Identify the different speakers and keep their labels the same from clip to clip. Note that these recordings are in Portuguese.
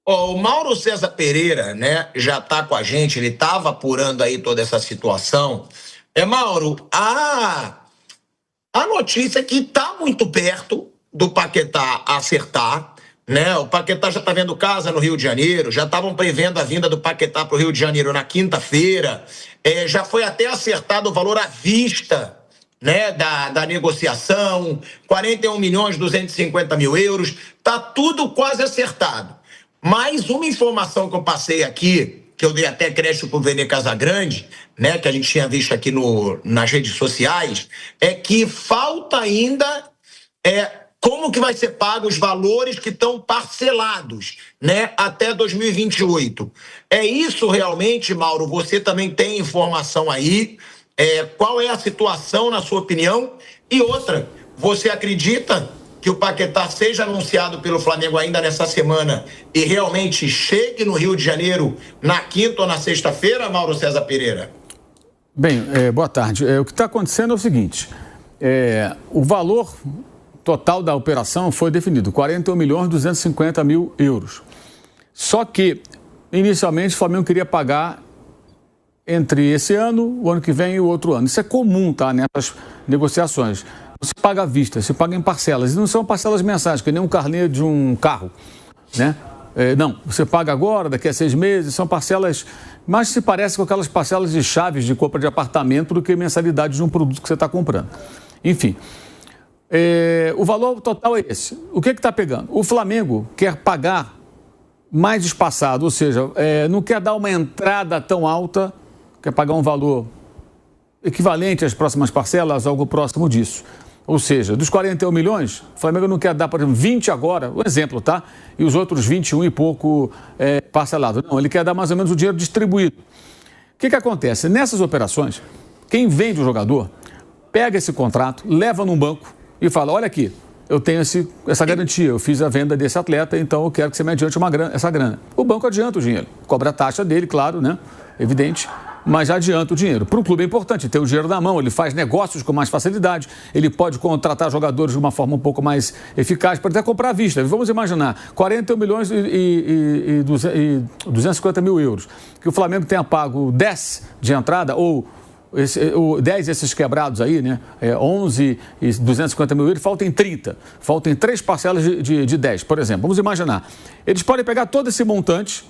Speaker 1: Ó, o Mauro César Pereira, né, já está com a gente, ele estava apurando aí toda essa situação. Mauro, a notícia é que está muito perto do Paquetá acertar, né? O Paquetá já está vendo casa no Rio de Janeiro, já estavam prevendo a vinda do Paquetá para o Rio de Janeiro na quinta-feira, já foi até acertado o valor à vista, né, da negociação, 41.250.000 euros, tá tudo quase acertado. Mais uma informação que eu passei aqui, que eu dei até crédito para o Vene Casagrande, né, que a gente tinha visto aqui nas redes sociais, é que falta ainda como que vai ser pago os valores que estão parcelados, né, até 2028. É isso realmente, Mauro? Você também tem informação aí? Qual é a situação, na sua opinião? E outra, você acredita que o Paquetá seja anunciado pelo Flamengo ainda nessa semana e realmente chegue no Rio de Janeiro na quinta ou na sexta-feira, Mauro César Pereira?
Speaker 2: Bem, boa tarde. O que está acontecendo é o seguinte, o valor total da operação foi definido, 41.250.000 euros. Só que, inicialmente, o Flamengo queria pagar entre esse ano, o ano que vem e o outro ano. Isso é comum, tá, nessas negociações. Você paga à vista, se paga em parcelas. E não são parcelas mensais, que nem um carnê de um carro, né? Não, você paga agora, daqui a 6 meses, são parcelas, mais se parece com aquelas parcelas de chaves de compra de apartamento do que mensalidade de um produto que você está comprando. Enfim, o valor total é esse. O que está pegando? O Flamengo quer pagar mais espaçado, ou seja, não quer dar uma entrada tão alta, quer pagar um valor equivalente às próximas parcelas, algo próximo disso. Ou seja, dos 41 milhões, o Flamengo não quer dar, por exemplo, 20 agora, um exemplo, tá? E os outros 21 e pouco parcelados. Não, ele quer dar mais ou menos o dinheiro distribuído. O que acontece? Nessas operações, quem vende o jogador, pega esse contrato, leva num banco e fala, olha aqui, eu tenho essa garantia, eu fiz a venda desse atleta, então eu quero que você me adiante essa grana. O banco adianta o dinheiro, cobra a taxa dele, claro, né? Evidente, mas já adianta o dinheiro. Para o clube é importante ter o dinheiro na mão, ele faz negócios com mais facilidade, ele pode contratar jogadores de uma forma um pouco mais eficaz, pode até comprar à vista. Vamos imaginar, 41 milhões e 250 mil euros, que o Flamengo tenha pago 10 de entrada, ou 10 esses quebrados aí, né? 11 e 250 mil euros, faltam 30. Faltam 3 parcelas de 10, por exemplo. Vamos imaginar. Eles podem pegar todo esse montante,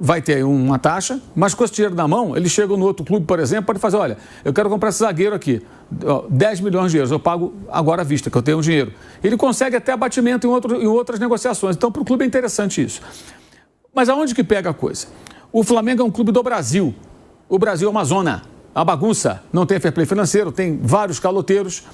Speaker 2: vai ter uma taxa, mas com esse dinheiro na mão, eles chegam no outro clube, por exemplo, pode fazer, olha, eu quero comprar esse zagueiro aqui, 10 milhões de euros, eu pago agora à vista, que eu tenho o dinheiro. Ele consegue até abatimento em outras negociações, então para o clube é interessante isso. Mas aonde que pega a coisa? O Flamengo é um clube do Brasil, o Brasil é uma zona, a bagunça, não tem fair play financeiro, tem vários caloteiros.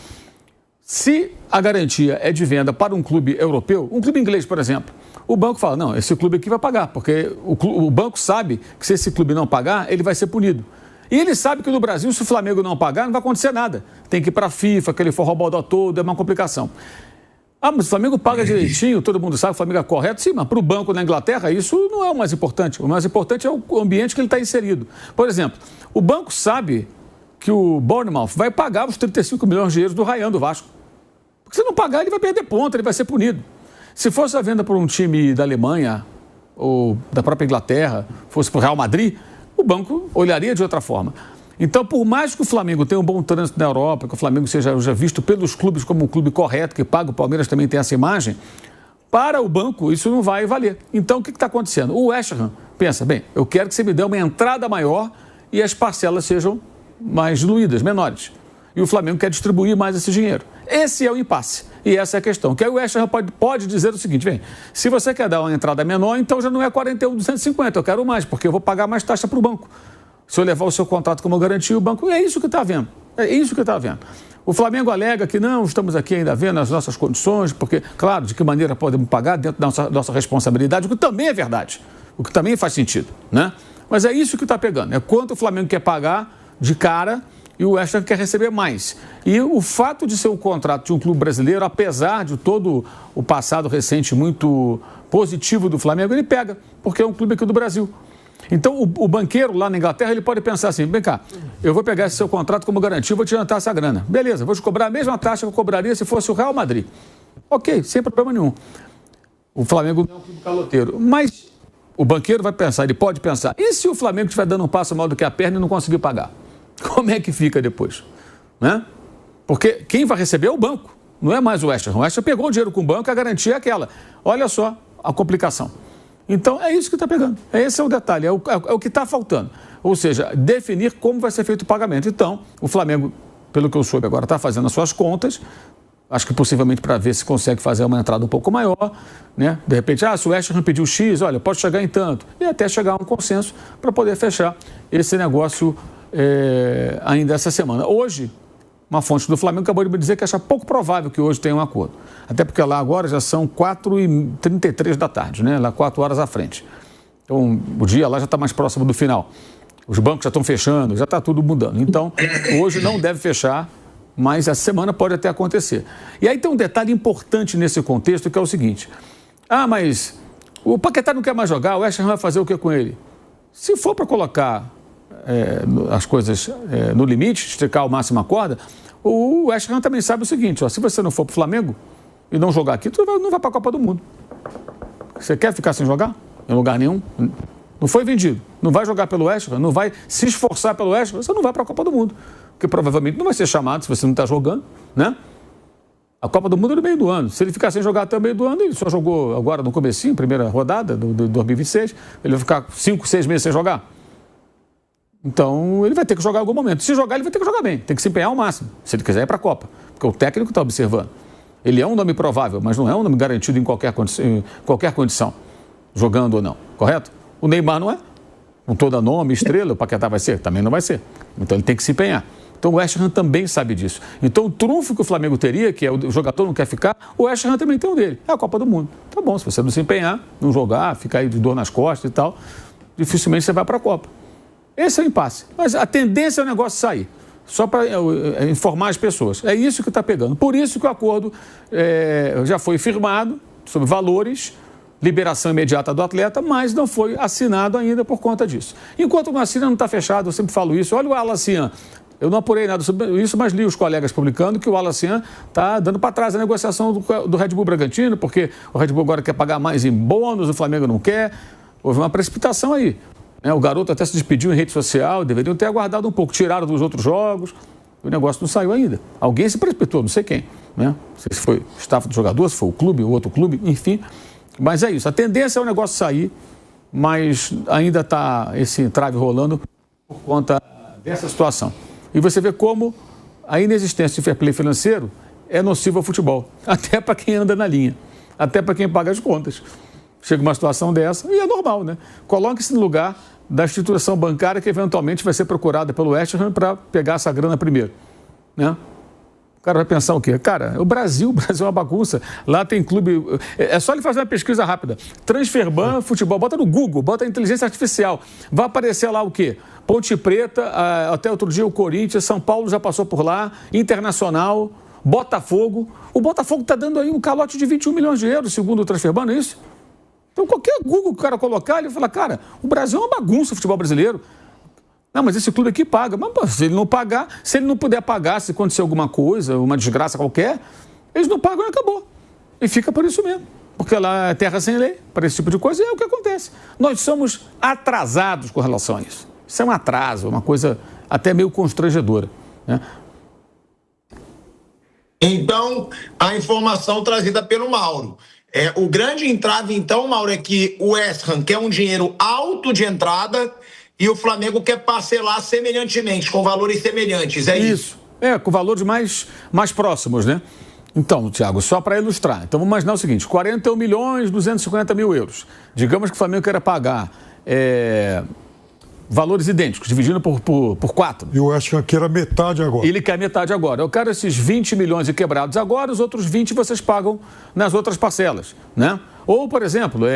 Speaker 2: Se a garantia é de venda para um clube europeu, um clube inglês, por exemplo, o banco fala, não, esse clube aqui vai pagar, porque o banco sabe que se esse clube não pagar, ele vai ser punido. E ele sabe que no Brasil, se o Flamengo não pagar, não vai acontecer nada. Tem que ir para a FIFA, aquele forrobodó todo, é uma complicação. Ah, mas o Flamengo paga direitinho, todo mundo sabe que o Flamengo é correto. Sim, mas para o banco na Inglaterra, isso não é o mais importante. O mais importante é o ambiente que ele está inserido. Por exemplo, o banco sabe que o Bournemouth vai pagar os 35 milhões de euros do Ryan do Vasco. Porque se não pagar, ele vai perder ponto, ele vai ser punido. Se fosse a venda para um time da Alemanha ou da própria Inglaterra, fosse para o Real Madrid, o banco olharia de outra forma. Então, por mais que o Flamengo tenha um bom trânsito na Europa, que o Flamengo seja visto pelos clubes como um clube correto, que paga, o Palmeiras também tem essa imagem, para o banco isso não vai valer. Então, o que está acontecendo? O West Ham pensa, bem, eu quero que você me dê uma entrada maior e as parcelas sejam mais diluídas, menores. E o Flamengo quer distribuir mais esse dinheiro. Esse é o impasse. E essa é a questão. Que aí o West Ham pode dizer o seguinte, bem, se você quer dar uma entrada menor, então já não é 41.250, eu quero mais, porque eu vou pagar mais taxa para o banco. Se eu levar o seu contrato como garantia, o banco... É isso que está vendo. É isso que está vendo. O Flamengo alega que não, estamos aqui ainda vendo as nossas condições, porque, claro, de que maneira podemos pagar dentro da nossa responsabilidade, o que também é verdade, o que também faz sentido, né? Mas é isso que está pegando. É quanto o Flamengo quer pagar de cara e o West Ham quer receber mais. E o fato de ser um contrato de um clube brasileiro, apesar de todo o passado recente muito positivo do Flamengo, ele pega, porque é um clube aqui do Brasil. Então, o banqueiro lá na Inglaterra, ele pode pensar assim, vem cá, eu vou pegar esse seu contrato como garantia, vou te adiantar essa grana. Beleza, vou te cobrar a mesma taxa que eu cobraria se fosse o Real Madrid. Ok, sem problema nenhum. O Flamengo não é um clube caloteiro. Mas o banqueiro vai pensar, ele pode pensar, e se o Flamengo estiver dando um passo maior do que a perna e não conseguir pagar? Como é que fica depois? Né? Porque quem vai receber é o banco, não é mais o West Ham. O West Ham pegou o dinheiro com o banco, a garantia é aquela. Olha só a complicação. Então, é isso que está pegando. Esse é o detalhe, é o que está faltando. Ou seja, definir como vai ser feito o pagamento. Então, o Flamengo, pelo que eu soube agora, está fazendo as suas contas, acho que possivelmente para ver se consegue fazer uma entrada um pouco maior, né? De repente, se o West Ham pediu X, olha, pode chegar em tanto. E até chegar a um consenso para poder fechar esse negócio ainda essa semana. Hoje, uma fonte do Flamengo acabou de me dizer que acha pouco provável que hoje tenha um acordo. Até porque lá agora já são 4h33 da tarde, né? Lá 4 horas à frente. Então, o dia lá já está mais próximo do final. Os bancos já estão fechando, já está tudo mudando. Então, hoje não deve fechar, mas essa semana pode até acontecer. E aí tem um detalhe importante nesse contexto, que é o seguinte. Mas o Paquetá não quer mais jogar, o West Ham vai fazer o que com ele? Se for para colocar as coisas no limite, esticar ao máximo a corda, o West Ham também sabe o seguinte, se você não for para o Flamengo e não jogar aqui, tu não vai para a Copa do Mundo. Você quer ficar sem jogar? Em lugar nenhum? Não foi vendido. Não vai jogar pelo West Ham, não vai se esforçar pelo West Ham, você não vai para a Copa do Mundo. Porque provavelmente não vai ser chamado se você não está jogando, né? A Copa do Mundo é no meio do ano. Se ele ficar sem jogar até o meio do ano, ele só jogou agora no comecinho, primeira rodada do 2026, ele vai ficar 5, 6 meses sem jogar. Então, ele vai ter que jogar em algum momento. Se jogar, ele vai ter que jogar bem. Tem que se empenhar ao máximo, se ele quiser ir para a Copa. Porque o técnico está observando. Ele é um nome provável, mas não é um nome garantido em qualquer condição, jogando ou não. Correto? O Neymar não é. Com toda nome, estrela, o Paquetá vai ser? Também não vai ser. Então, ele tem que se empenhar. Então, o West Ham também sabe disso. Então, o trunfo que o Flamengo teria, que é o jogador não quer ficar, o West Ham também tem o dele. É a Copa do Mundo. Tá bom, se você não se empenhar, não jogar, ficar aí de dor nas costas e tal, dificilmente você vai para a Copa. Esse é o impasse. Mas a tendência é o negócio sair. Só para informar as pessoas. É isso que está pegando. Por isso que o acordo já foi firmado sobre valores, liberação imediata do atleta, mas não foi assinado ainda por conta disso. Enquanto não assina, não está fechado, eu sempre falo isso. Olha o Alassian. Eu não apurei nada sobre isso, mas li os colegas publicando que o Alassian está dando para trás a negociação do Red Bull Bragantino, porque o Red Bull agora quer pagar mais em bônus, o Flamengo não quer. Houve uma precipitação aí. O garoto até se despediu em rede social, deveriam ter aguardado um pouco, tiraram dos outros jogos, o negócio não saiu ainda. Alguém se precipitou, não sei quem, né? Não sei se foi o staff do jogador, se foi o clube ou outro clube, enfim. Mas é isso, a tendência é o negócio sair, mas ainda está esse entrave rolando por conta dessa situação. E você vê como a inexistência de fair play financeiro é nociva ao futebol, até para quem anda na linha, até para quem paga as contas. Chega uma situação dessa e é normal, né? Coloque-se no lugar da instituição bancária que eventualmente vai ser procurada pelo West Ham para pegar essa grana primeiro, né? O cara vai pensar o quê? Cara, o Brasil é uma bagunça. Lá tem clube... É só ele fazer uma pesquisa rápida. Transferban, futebol, bota no Google, bota inteligência artificial. Vai aparecer lá o quê? Ponte Preta, até outro dia o Corinthians, São Paulo já passou por lá, Internacional, Botafogo. O Botafogo está dando aí um calote de 21 milhões de euros, segundo o Transferban, não é isso? Então, qualquer Google que o cara colocar, ele fala, cara, o Brasil é uma bagunça, o futebol brasileiro. Não, mas esse clube aqui paga. Mas pô, se ele não pagar, se ele não puder pagar, se acontecer alguma coisa, uma desgraça qualquer, eles não pagam e acabou. E fica por isso mesmo. Porque lá é terra sem lei, para esse tipo de coisa, e é o que acontece. Nós somos atrasados com relação a isso. Isso é um atraso, uma coisa até meio constrangedora, né?
Speaker 1: Então, a informação trazida pelo Mauro. O grande entrave, então, Mauro, é que o West Ham quer um dinheiro alto de entrada e o Flamengo quer parcelar semelhantemente, com valores semelhantes, é isso?
Speaker 2: Com valores mais próximos, né? Então, Thiago, só para ilustrar. Então, vamos imaginar o seguinte, 41 milhões 250 mil euros. Digamos que o Flamengo queira pagar valores idênticos, dividindo por 4.
Speaker 3: E o West Ham quer a metade agora.
Speaker 2: Ele quer a metade agora. Eu quero esses 20 milhões e quebrados agora, os outros 20 vocês pagam nas outras parcelas, né? Ou, por exemplo,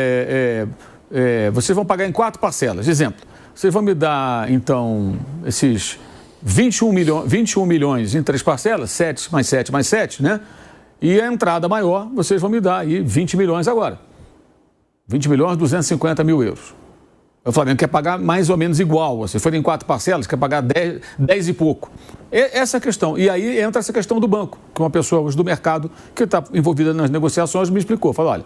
Speaker 2: vocês vão pagar em 4 parcelas. Exemplo, vocês vão me dar, então, esses 21 milhões em 3 parcelas, 7 mais 7 mais 7, né? E a entrada maior, vocês vão me dar aí 20 milhões agora. 20 milhões 250 mil euros. O Flamengo quer pagar mais ou menos igual. Se for em 4 parcelas, quer pagar 10 e pouco. Essa é a questão. E aí entra essa questão do banco, que uma pessoa hoje do mercado que está envolvida nas negociações me explicou. Falou, olha,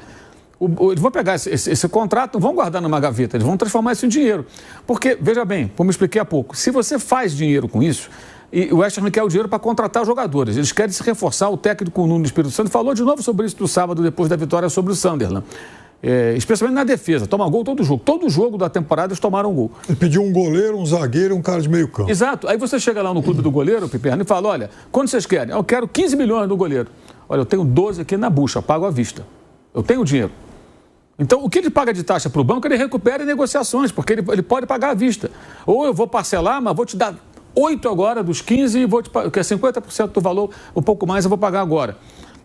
Speaker 2: Eles vão pegar esse contrato, não vão guardar numa gaveta, eles vão transformar isso em dinheiro. Porque, veja bem, como eu expliquei há pouco, se você faz dinheiro com isso, e o West Ham quer o dinheiro para contratar jogadores, eles querem se reforçar. O técnico Nuno Espírito Santo falou de novo sobre isso no sábado, depois da vitória sobre o Sunderland. Especialmente na defesa, toma gol todo jogo. Todo jogo da temporada eles tomaram gol.
Speaker 3: Ele pediu um goleiro, um zagueiro e um cara de meio campo.
Speaker 2: Exato. Aí você chega lá no clube do goleiro, Piperno, e fala, olha, quanto vocês querem? Eu quero 15 milhões do goleiro. Olha, eu tenho 12 aqui na bucha, pago à vista. Eu tenho dinheiro. Então, o que ele paga de taxa para o banco, ele recupera em negociações, porque ele pode pagar à vista. Ou eu vou parcelar, mas vou te dar 8 agora dos 15, que é 50% do valor, um pouco mais eu vou pagar agora.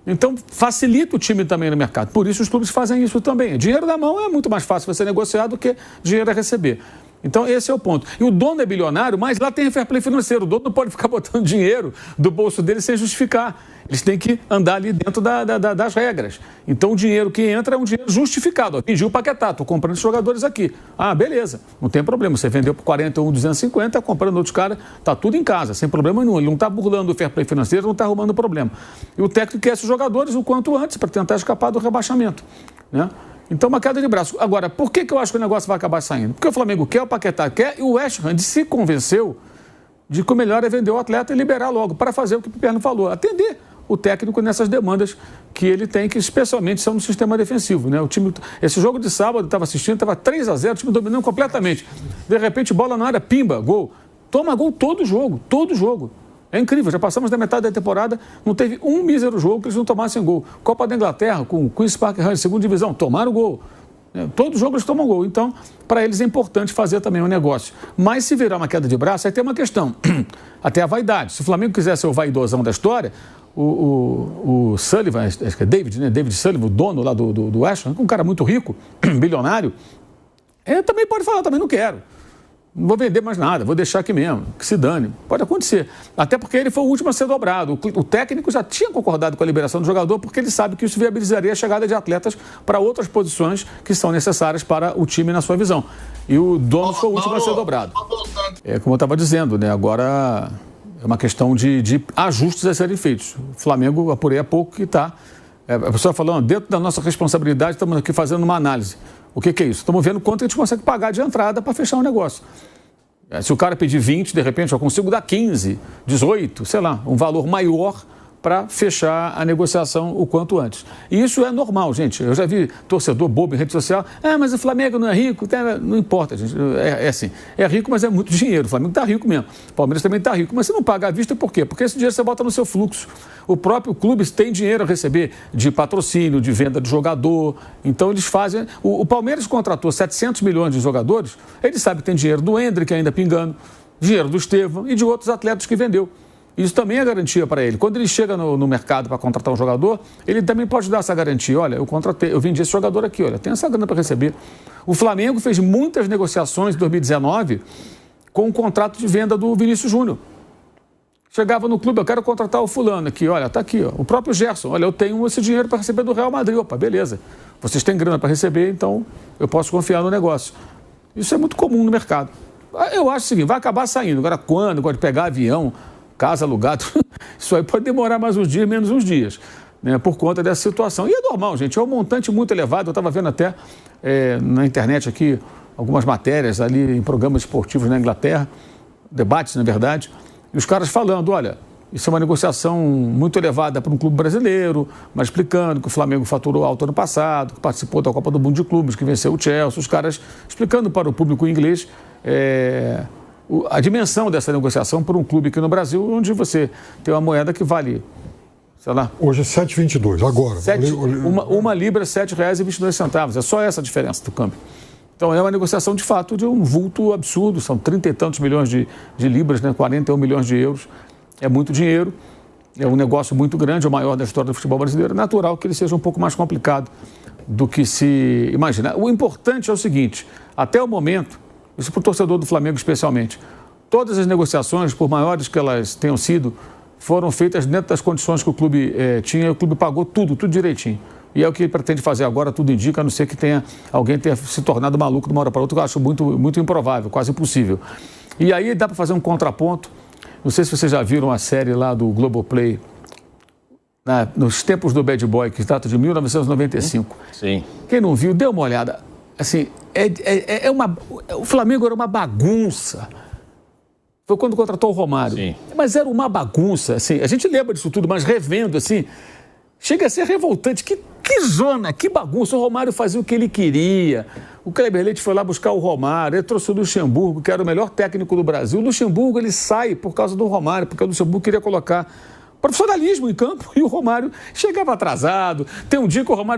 Speaker 2: Então, facilita o time também no mercado. Por isso, os clubes fazem isso também. Dinheiro na mão é muito mais fácil você negociar do que dinheiro a receber. Então, esse é o ponto. E o dono é bilionário, mas lá tem fair play financeiro. O dono não pode ficar botando dinheiro do bolso dele sem justificar. Eles têm que andar ali dentro das regras. Então, o dinheiro que entra é um dinheiro justificado. Pediu o Paquetá, estou comprando esses jogadores aqui. Ah, beleza, não tem problema. Você vendeu por 41,250, comprando outros caras, está tudo em casa, sem problema nenhum. Ele não está burlando o fair play financeiro, não está arrumando problema. E o técnico quer esses jogadores o quanto antes para tentar escapar do rebaixamento, né? Então, uma queda de braço. Agora, por que eu acho que o negócio vai acabar saindo? Porque o Flamengo quer, o Paquetá quer, e o West Ham se convenceu de que o melhor é vender o atleta e liberar logo, para fazer o que o Piperno falou, atender o técnico nessas demandas que ele tem, que especialmente são no sistema defensivo, né? O time, esse jogo de sábado, estava assistindo, estava 3-0, o time dominando completamente. De repente, bola na área, pimba, gol. Toma gol todo jogo, todo jogo. É incrível, já passamos da metade da temporada, não teve um mísero jogo que eles não tomassem gol. Copa da Inglaterra, com o Queen's Park Rangers, segunda divisão, tomaram gol. Todo jogo eles tomam gol. Então, para eles é importante fazer também um negócio. Mas se virar uma queda de braço, aí tem uma questão. Até a vaidade. Se o Flamengo quiser ser o vaidosão da história, o Sullivan, acho que é David, né? David Sullivan, o dono lá do West Ham, um cara muito rico, bilionário, também pode falar, também não quero. Não vou vender mais nada, vou deixar aqui mesmo, que se dane. Pode acontecer. Até porque ele foi o último a ser dobrado. O técnico já tinha concordado com a liberação do jogador, porque ele sabe que isso viabilizaria a chegada de atletas para outras posições que são necessárias para o time na sua visão. E o dono foi o último a ser dobrado. Como eu estava dizendo, né? Agora é uma questão de ajustes a serem feitos. O Flamengo, apurei há pouco, que está... a pessoa falando, dentro da nossa responsabilidade, estamos aqui fazendo uma análise. O que é isso? Estamos vendo quanto a gente consegue pagar de entrada para fechar um negócio. Se o cara pedir 20, de repente eu consigo dar 15, 18, sei lá, um valor maior para fechar a negociação o quanto antes. E isso é normal, gente. Eu já vi torcedor bobo em rede social. Mas o Flamengo não é rico. Não importa, gente. É assim. É rico, mas é muito dinheiro. O Flamengo está rico mesmo. O Palmeiras também está rico. Mas você não paga à vista por quê? Porque esse dinheiro você bota no seu fluxo. O próprio clube tem dinheiro a receber de patrocínio, de venda de jogador. Então eles fazem... O Palmeiras contratou 700 milhões de jogadores. Ele sabe que tem dinheiro do Endrick ainda pingando, dinheiro do Estevão e de outros atletas que vendeu. Isso também é garantia para ele. Quando ele chega no mercado para contratar um jogador, ele também pode dar essa garantia. Olha, eu vendi esse jogador aqui, olha, tem essa grana para receber. O Flamengo fez muitas negociações em 2019 com o contrato de venda do Vinícius Júnior. Chegava no clube, eu quero contratar o fulano aqui, olha, tá aqui, ó, o próprio Gerson, olha, eu tenho esse dinheiro para receber do Real Madrid. Opa, beleza. Vocês têm grana para receber, então eu posso confiar no negócio. Isso é muito comum no mercado. Eu acho o seguinte, vai acabar saindo. Agora, quando? Agora de pegar avião, casa alugada, isso aí pode demorar mais uns dias, menos uns dias, né, por conta dessa situação. E é normal, gente, é um montante muito elevado. Eu estava vendo até na internet aqui algumas matérias ali em programas esportivos na Inglaterra, debates, na verdade, e os caras falando, olha, isso é uma negociação muito elevada para um clube brasileiro, mas explicando que o Flamengo faturou alto ano passado, que participou da Copa do Mundo de Clubes, que venceu o Chelsea, os caras explicando para o público inglês a dimensão dessa negociação por um clube aqui no Brasil, onde você tem uma moeda que vale, sei lá...
Speaker 3: Hoje é 7,22, agora.
Speaker 2: Uma libra é R$ 7,22. É só essa a diferença do câmbio. Então, é uma negociação, de fato, de um vulto absurdo. São 30 e tantos milhões de libras, né? 41 milhões de euros. É muito dinheiro. É um negócio muito grande, o maior da história do futebol brasileiro. É natural que ele seja um pouco mais complicado do que se imagina. O importante é o seguinte, até o momento, isso para o torcedor do Flamengo especialmente, todas as negociações, por maiores que elas tenham sido, foram feitas dentro das condições que o clube tinha, e o clube pagou tudo direitinho. E é o que ele pretende fazer agora, tudo indica, a não ser que alguém tenha se tornado maluco de uma hora para outra, que eu acho muito, muito improvável, quase impossível. E aí dá para fazer um contraponto. Não sei se vocês já viram a série lá do Globoplay, nos tempos do Bad Boy, que trata de 1995.
Speaker 4: Sim.
Speaker 2: Quem não viu, dê uma olhada. Assim, o Flamengo era uma bagunça. Foi quando contratou o Romário.
Speaker 4: Sim.
Speaker 2: Mas era uma bagunça, assim. A gente lembra disso tudo, mas revendo, assim, chega a ser revoltante. Que zona, que bagunça. O Romário fazia o que ele queria. O Kleber Leite foi lá buscar o Romário. Ele trouxe o Luxemburgo, que era o melhor técnico do Brasil. O Luxemburgo, ele sai por causa do Romário, porque o Luxemburgo queria colocar profissionalismo em campo e o Romário chegava atrasado. Tem um dia que o Romário